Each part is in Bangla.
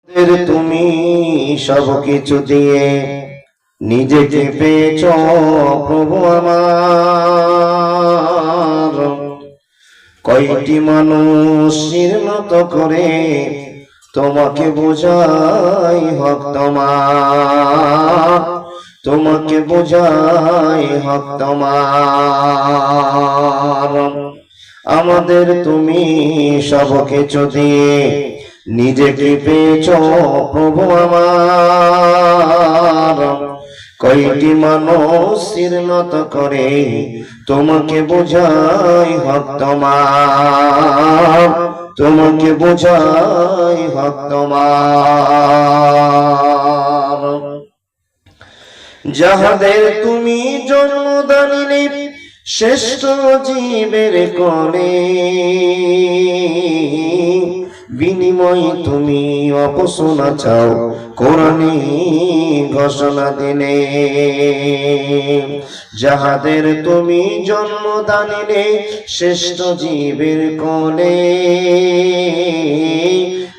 তুমি সবকিছু দিয়ে নিজেকে পেয়েছ প্রভু আমার। কয়টি মানুষ নত করে তোমাকে বোঝাই হক তোমার, তোমাকে বোঝাই হক তোমার। আমাদের তুমি সবকিছু দিয়ে নিজেকে পেয়েছ প্রভু আমার। কয়টি মানুষ নত করে তোমাকে বোঝাই হক তোমার, তোমাকে বোঝাই হক তোমার। যাহাদের তুমি জন্মদানিলে শ্রেষ্ঠ জীবের কোলে, বিনিময় তুমি অপসনা চাও কোরআনে ঘোষণা দিলে। যাহাদের তুমি জন্মদানিলে শ্রেষ্ঠ জীবের কোলে,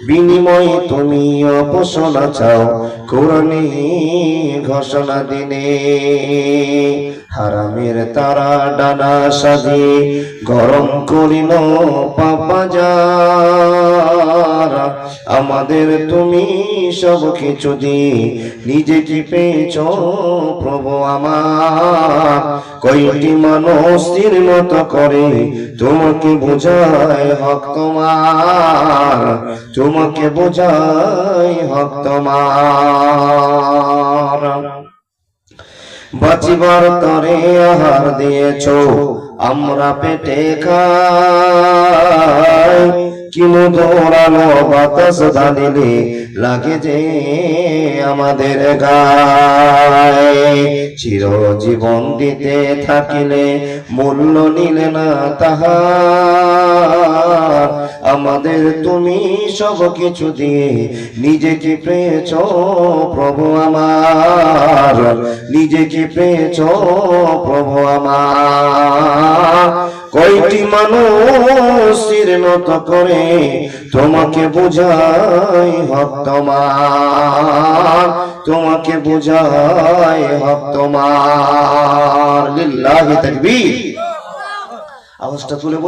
বিনিময় তুমি অপসনা চাও কোরআনে ঘোষণা দিলে। হারামের তারা ডানা সাজিয়ে গরম করিল পাপাজার। আমাদের তুমি সবকিছু দিয়ে নিজেকে পেয়েছ প্রভু আমার। কয়টি মানুষ নত করে তোমাকে বোঝায় হক তোমার, তোমাকে বোঝায় হক তোমার। বাঁচিবার তরে আহার দিয়েছ আমরা পেটে খাই, কিনু দৌড়ানো বাতাস দাঁড়িলে লাগে যে আমাদের গায়ে। চিরজীবন দিতে থাকিলে মূল্য নিলে না তাহার। আমাদের তুমি সবকিছু দিয়ে নিজেকে পেয়েছ প্রভু আমার, নিজেকে পেয়েছ প্রভু আমার। কয়টি মানুষ নত করে তোমাকে বোঝাই হক তোমার, তোমাকে বোঝাই হক তোমার। লিল্লাহি তাকবীর। আওয়াজটা তুলে